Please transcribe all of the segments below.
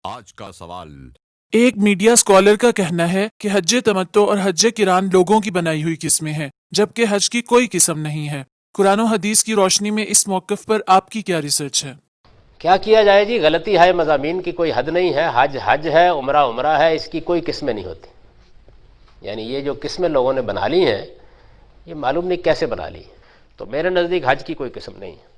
آج کا سوال۔ ایک میڈیا اسکالر کا کہنا ہے کہ حج تمتع اور حج قران لوگوں کی بنائی ہوئی قسمیں ہیں، جبکہ حج کی کوئی قسم نہیں ہے۔ قرآن و حدیث کی روشنی میں اس موقف پر آپ کی کیا ریسرچ ہے؟ کیا کیا جائے جی، غلطی ہے، مضامین کی کوئی حد نہیں ہے۔ حج حج ہے، عمرہ عمرہ ہے، اس کی کوئی قسمیں نہیں ہوتی۔ یعنی یہ جو قسمیں لوگوں نے بنا لی ہیں، یہ معلوم نہیں کیسے بنا لی ہیں۔ تو میرے نزدیک حج کی کوئی قسم نہیں ہے۔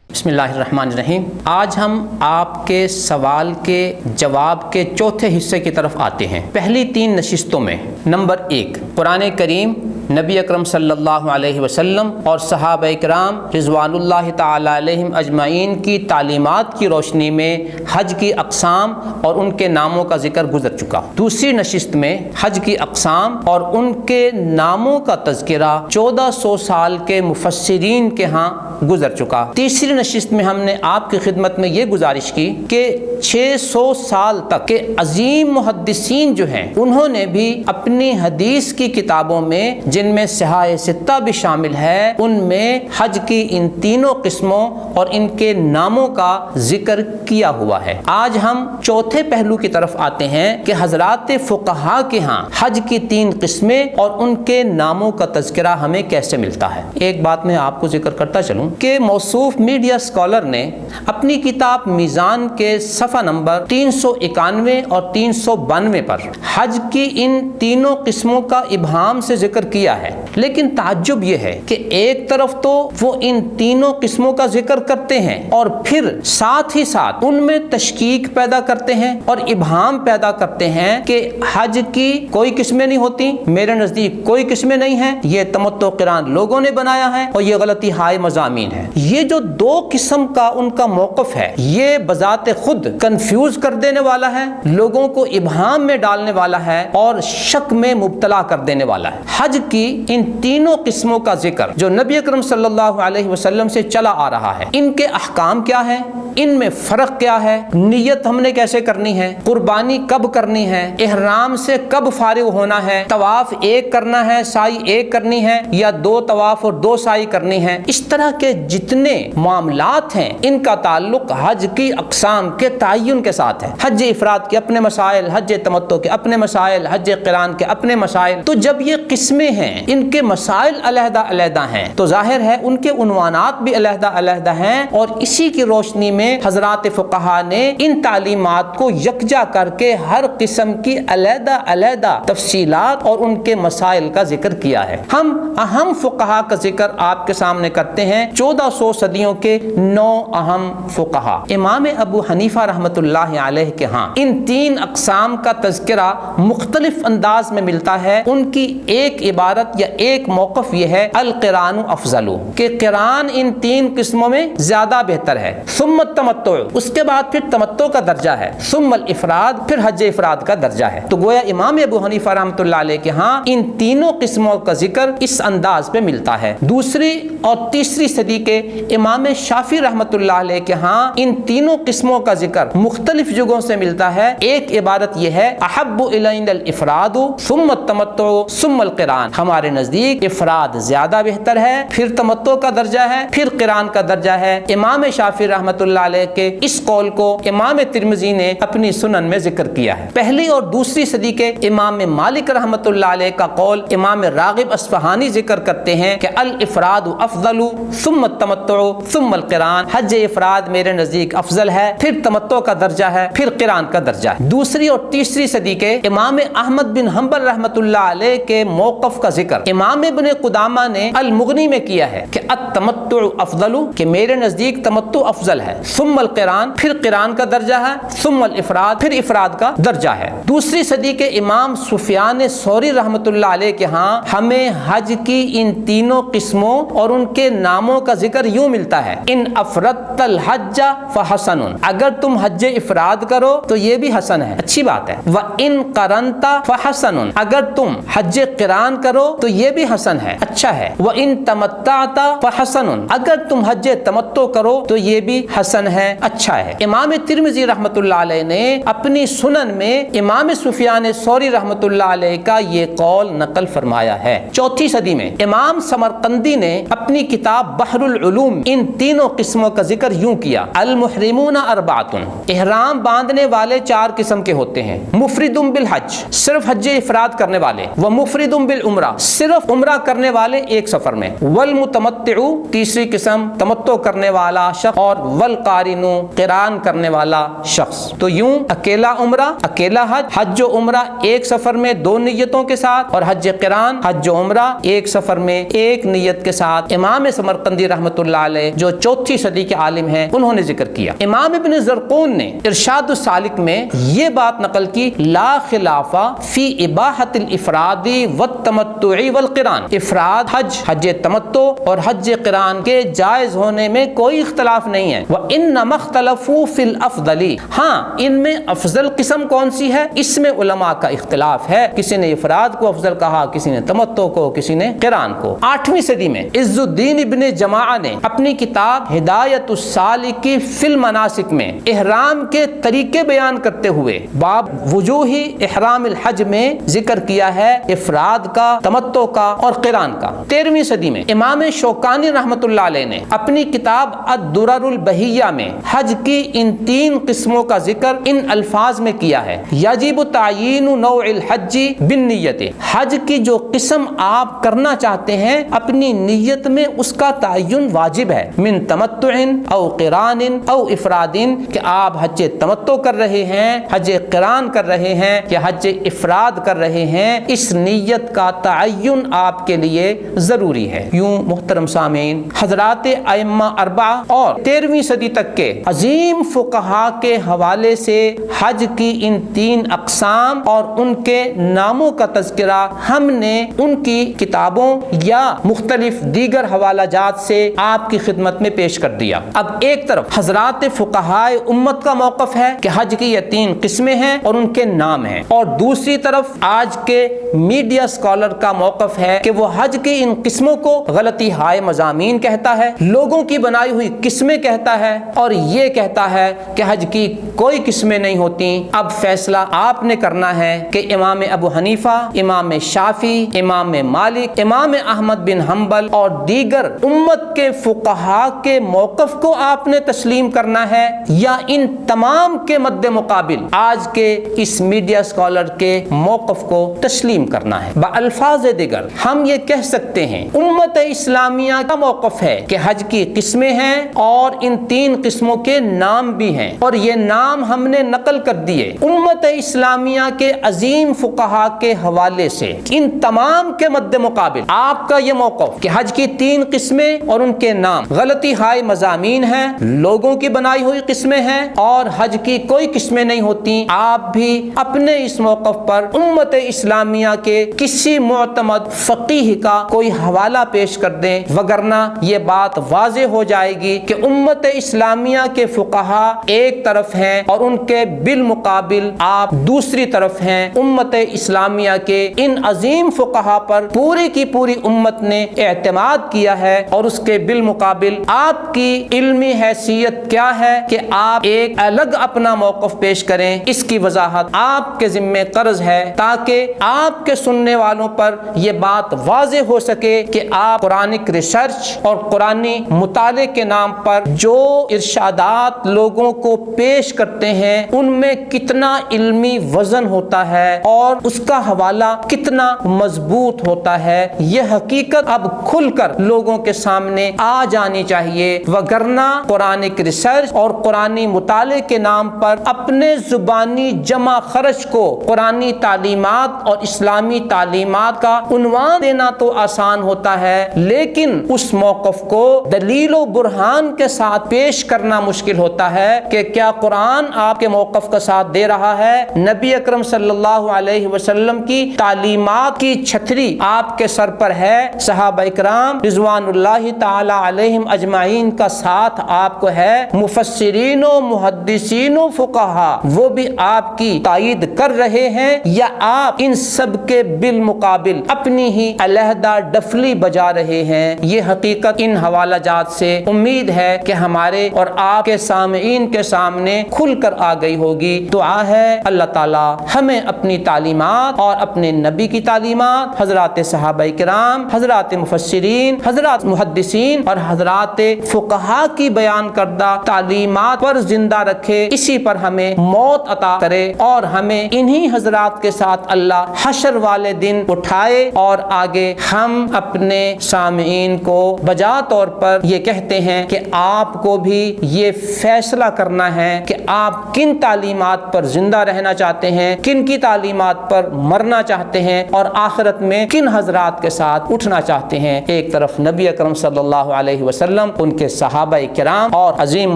بسم اللہ الرحمن الرحیم۔ آج ہم آپ کے سوال کے جواب کے چوتھے حصے کی طرف آتے ہیں۔ پہلی 3 نشستوں میں نمبر 1 قرآن کریم، نبی اکرم صلی اللہ علیہ وسلم اور صحابہ کرام رضوان اللہ تعالی علیہم اجمعین کی تعلیمات کی روشنی میں حج کی اقسام اور ان کے ناموں کا ذکر گزر چکا۔ دوسری نشست میں حج کی اقسام اور ان کے ناموں کا تذکرہ 1400 سال کے مفسرین کے ہاں گزر چکا۔ تیسری نشست میں ہم نے آپ کی خدمت میں یہ گزارش کی کہ 600 سال تک کے عظیم محدثین جو ہیں، انہوں نے بھی اپنی حدیث کی کتابوں میں، جن میں صحاح ستہ بھی شامل ہے، ان میں حج کی ان تینوں قسموں اور ان کے ناموں کا ذکر کیا ہوا ہے۔ آج ہم چوتھے پہلو کی طرف آتے ہیں کہ حضرات فقہا کے ہاں حج کی 3 قسمیں اور ان کے ناموں کا تذکرہ ہمیں کیسے ملتا ہے۔ ایک بات میں آپ کو ذکر کرتا چلوں کہ موصوف میڈیا اسکالر نے اپنی کتاب میزان کے صفحہ نمبر 391 اور 392 پر حج کی ان تینوں قسموں کا ابہام سے ذکر کیا ہے، لیکن تعجب یہ ہے کہ ایک طرف تو وہ ان تینوں قسموں کا ذکر کرتے ہیں اور پھر ساتھ ہی ساتھ ان میں تشکیک پیدا کرتے ہیں اور ابہام پیدا کرتے ہیں کہ حج کی کوئی قسمیں نہیں ہوتی، میرے نزدیک کوئی قسمیں نہیں ہیں، یہ تمتع قران لوگوں نے بنایا ہے اور یہ غلطی ہائے مضامین ہے۔ یہ جو 2 قسم کا ان کا موقف ہے، یہ بذات خود کنفیوز کر دینے والا ہے، لوگوں کو ابہام میں ڈالنے والا ہے اور شک میں مبتلا کر دینے والا ہے۔ حج کی ان تینوں قسموں کا ذکر جو نبی اکرم صلی اللہ علیہ وسلم سے چلا آ رہا ہے، ان کے احکام کیا ہے، ان میں فرق کیا ہے، نیت ہم نے کیسے کرنی ہے، قربانی کب کرنی ہے، احرام سے کب فارغ ہونا ہے، طواف 1 کرنا ہے، سعی 1 کرنی ہے یا 2 طواف اور 2 سعی کرنی ہے، اس طرح کے جتنے معاملات ہیں ان کا تعلق حج کی اقسام کے تعین کے ساتھ ہے۔ حج افراد کے اپنے مسائل، حج تمتع کے اپنے مسائل، حج قران کے اپنے مسائل۔ تو جب یہ قسمیں ہیں، ان کے مسائل علیحدہ علیحدہ ہیں، تو ظاہر ہے ان کے عنوانات بھی علیحدہ علیحدہ ہیں، اور اسی کی روشنی میں حضرات فقہا نے ان تعلیمات کو یکجا کر کے ہر قسم کی علیحدہ علیحدہ تفصیلات اور ان کے مسائل کا ذکر کیا ہے۔ ہم اہم فقہا کا ذکر آپ کے سامنے کرتے ہیں، 1400 صدیوں کے 9 اہم فقہا۔ امام ابو حنیفہ رحمۃ اللہ علیہ کے ہاں ان 3 اقسام کا تذکرہ مختلف انداز میں ملتا ہے۔ ان کی ایک عبارت یا ایک موقف یہ ہے، القران افضل، کہ قران ان 3 قسموں میں زیادہ بہتر ہے، ثم التمتع، اس کے بعد پھر تمتع کا درجہ ہے، ثم الافراد، پھر حج افراد کا درجہ ہے۔ تو گویا امام ابو حنیفہ رحمۃ اللہ علیہ کے ہاں ان تینوں قسموں کا ذکر اس انداز پہ ملتا ہے۔ دوسری اور تیسری صدی کے امام شافعی رحمۃ اللہ علیہ کے ہاں ان تینوں قسموں کا ذکر مختلف جگہوں سے ملتا ہے۔ ایک عبارت یہ ہے، احب الینا الافراد ثم التمتع ثم القران، ہمارے نزدیک افراد زیادہ بہتر ہے، پھر تمتع کا درجہ ہے، پھر قران کا درجہ ہے۔ امام شافعی رحمۃ اللہ علیہ کے اس قول کو امام ترمذی نے اپنی سنن میں ذکر کیا ہے۔ پہلی اور دوسری صدی کے امام مالک رحمۃ اللہ علیہ کا قول امام راغب اصفہانی ذکر کرتے ہیں کہ الافراد افضل ثم التمتع ثم القران، حج افراد میرے نزدیک افضل ہے، پھر تمتع کا درجہ ہے، پھر قران کا درجہ ہے۔ دوسری اور تیسری صدی کے امام احمد بن حنبل رحمۃ اللہ علیہ کے موقف کا ذکر امام ابن قدامہ نے المغنی میں کیا ہے کہ التمتع افضل، کہ میرے نزدیک تمتع افضل ہے، ثم القران، پھر قران کا درجہ ہے، ثم الافراد، پھر افراد کا درجہ ہے۔ دوسری صدی کے امام سفیان ثوری رحمۃ اللہ علیہ کے ہاں ہمیں حج کی ان تینوں قسموں اور ان کے ناموں کا ذکر یوں ملتا ہے، ان افردت الحج فحسن، اگر تم حج افراد کرو تو یہ بھی حسن ہے، اچھی بات ہے، وان قرنت فحسن، اگر تم حج قران کرو تو یہ بھی حسن ہے، اچھا ہے، وان تمتعت فحسن، اگر تم حج تمتع کرو تو یہ بھی حسن حسن ہے، اچھا ہے۔ امام ترمذی رحمۃ اللہ علیہ نے اپنی سنن میں امام سفیان ثوری رحمۃ اللہ علیہ کا یہ قول نقل فرمایا ہے۔ 4 صدی میں امام سمرقندی نے اپنی کتاب بحر العلوم ان تینوں قسموں کا ذکر یوں کیا: المحرمون اربعۃ، احرام باندھنے والے 4 قسم کے ہوتے ہیں۔ مفرد بالحج، صرف حج افراد کرنے والے، ومفرد بالعمرہ، صرف عمرہ کرنے والے ایک سفر میں، والمتمتع، تیسری قسم تمتع کرنے والا شخص، اور والقارن، قران کرنے والا شخص۔ تو یوں اکیلا عمرہ، اکیلا حج، حج و عمرہ ایک سفر میں 2 نیتوں کے ساتھ، اور حج قران، حج و عمرہ ایک سفر میں 1 نیت کے ساتھ امام سمرقندی رحمۃ اللہ علیہ جو 4 صدی کے عالم ہیں انہوں نے ذکر کیا۔ امام ابن زرقون نے ارشاد السالک میں یہ بات نقل کی: لا خلاف فی اباحت الافراد والتمتع والقران، افراد حج، حج تمتع اور حج قران کے جائز ہونے میں کوئی اختلاف نہیں ہے۔ وانما اختلفوا فی الافضل، ہاں ان میں افضل قسم کون سی ہے اس میں علماء کا اختلاف ہے، کسی نے افراد کو افضل کہا، کسی نے تمتع کو، کسی نے قران کو۔ 8ویں صدی میں عز الدین ابن جماعہ نے اپنی کتاب ہدایت السالک فی المناسک میں احرام کے طریقے بیان کرتے ہوئے باب وجوہ احرام الحج میں ذکر کیا ہے افراد کا، تمتع کا اور قران کا۔ 13ویں صدی میں امام شوکانی رحمۃ اللہ علیہ نے اپنی کتاب الدرر البہیہ میں حج کی ان 3 قسموں کا ذکر ان الفاظ میں کیا ہے: یجب تعیین نوع الحج بالنیت، حج کی جو قسم آپ کرنا چاہتے ہیں اپنی نیت میں اس کا تعین واجب ہے، من تمتع او قران او افراد، کہ آپ حج تمتع کر رہے ہیں، حج قران کر رہے ہیں یا حج افراد کر رہے ہیں، اس نیت کا تعین آپ کے لیے ضروری ہے۔ یوں محترم سامعین، حضرات ائمہ 4 اور 13ویں صدی تک کے عظیم فقہا کے حوالے سے حج کی ان 3 اقسام اور ان کے ناموں کا تذکرہ ہم نے ان کی کتابوں یا مختلف دیگر حوالہ جات سے آپ کی خدمت میں پیش کر دیا۔ اب ایک طرف حضرات فقہائے امت کا موقف ہے کہ حج کی یہ 3 قسمیں ہیں اور ان کے نام ہیں، اور دوسری طرف آج کے میڈیا اسکالر کا موقف ہے کہ وہ حج کی ان قسموں کو غلطی ہائے مضامین کہتا ہے، لوگوں کی بنائی ہوئی قسمیں کہتا ہے، اور یہ کہتا ہے کہ حج کی کوئی قسمیں نہیں ہوتی۔ اب فیصلہ آپ نے کرنا ہے کہ امام ابو حنیفہ، امام شافعی، امام مالک، امام احمد بن حنبل اور دیگر امت کے فقہا کے موقف کو آپ نے تسلیم کرنا ہے، یا ان تمام کے مد مقابل آج کے اس میڈیا اسکالر کے موقف کو تسلیم کرنا ہے۔ بالفاظ دیگر ہم یہ کہہ سکتے ہیں امت اسلامیہ کا موقف ہے کہ حج کی قسمیں ہیں اور ان 3 قسموں کے نام بھی ہیں، اور یہ نام ہم نے نقل کر دیے امت اسلامیہ کے عظیم فقہا کے حوالے سے۔ ان تمام کے مد مقابل آپ کا یہ موقف کہ حج کی 3 قسمیں اور ان کے نام غلطی ہائے مضامین ہیں، لوگوں کی بنائی ہوئی قسمیں ہیں اور حج کی کوئی قسمیں نہیں ہوتی، آپ بھی اپنے اس موقف پر امت اسلامیہ کے کسی معتمد فقیہ کا کوئی حوالہ پیش کر دیں، وگرنہ یہ بات واضح ہو جائے گی کہ امت اسلامیہ کے فقہا ایک طرف ہیں اور ان کے بالمقابل آپ دوسری طرف ہیں۔ امت اسلامیہ کے ان عظیم فقہا پر پوری کی پوری امت نے اعتماد کیا ہے، اور اس کے بالمقابل آپ کی علمی حیثیت کیا ہے کہ آپ ایک الگ اپنا موقف پیش کریں۔ اس کی وضاحت آپ کے ذمہ قرض ہے تاکہ آپ کے سننے والوں پر یہ بات واضح ہو سکے کہ آپ قرآنک ریسرچ اور قرآنی مطالعے کے نام پر جو ارشادات لوگوں کو پیش کرتے ہیں ان میں کتنا علمی وزن ہوتا ہے اور اس کا حوالہ کتنا مضبوط ہوتا ہے۔ یہ حقیقت اب کھل کر لوگوں کے سامنے آ جانی چاہیے، وگرنہ قرآنک ریسرچ اور قرآنی مطالعے کے نام پر اپنے زبانی جمع خرچ کو قرآنی تعلیمات اور اسلامی تعلیمات کا عنوان دینا تو آسان ہوتا ہے، لیکن اس موقف کو دلیل و برہان کے ساتھ پیش کرنا مشکل ہوتا ہے کہ کیا قرآن آپ کے موقف کا ساتھ دے رہا ہے، نبی اکرم صلی اللہ علیہ وسلم کی تعلیمات کی چھتری آپ کے سر پر ہے، صحابہ اکرام رضوان اللہ تعالی علیہم اجمعین کا ساتھ آپ کو ہے، مفسرین و محدثین و فقہا وہ بھی آپ کی تائید کر رہے ہیں، یا آپ ان سب کے بالمقابل اپنی ہی علیحدہ ڈفلی بجا رہے ہیں۔ یہ حقیقت ان حوالہ جات سے امید ہے کہ ہمارے اور آپ کے سامعین کے سامنے کھل کر آ گئی ہوگی۔ دعا ہے اللہ تعالی ہمیں اپنی تعلیمات اور اپنے نبی کی تعلیمات، حضرات صحابہ کرام، حضرات مفسرین، حضرات محدثین اور حضرات فقہا کی بیان کردہ تعلیمات پر زندہ رکھے، اسی پر ہمیں موت عطا کرے اور ہمیں انہی حضرات کے ساتھ اللہ حشر والے دن اٹھائے، اور آگے ہم اپنے سامعین کو بجا طور پر یہ کہتے ہیں کہ آپ کو بھی یہ فیصلہ کرنا ہے کہ آپ کن تعلیمات پر زندہ رہنا چاہتے ہیں، کن کی تعلیمات پر مرنا چاہتے ہیں، اور آخرت میں کن حضرات کے ساتھ اٹھنا چاہتے ہیں۔ ایک طرف نبی اکرم صلی اللہ علیہ وسلم، ان کے صحابہ کرام اور عظیم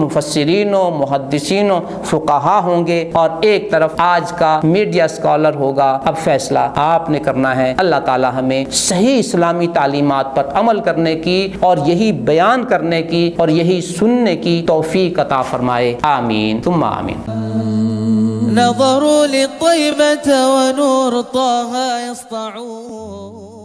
مفسرین و محدثین و فقہا ہوں گے، اور ایک طرف آج کا میڈیا اسکالر ہوگا۔ اب فیصلہ آپ نے کرنا ہے۔ اللہ تعالی ہمیں صحیح اسلامی تعلیمات پر عمل کرنے کی اور یہی بیان کرنے کی اور یہی سننے کی توفیق عطا فرمائے، آمین ثم آمین۔ نظروا للطيبة ونور طه يسطعون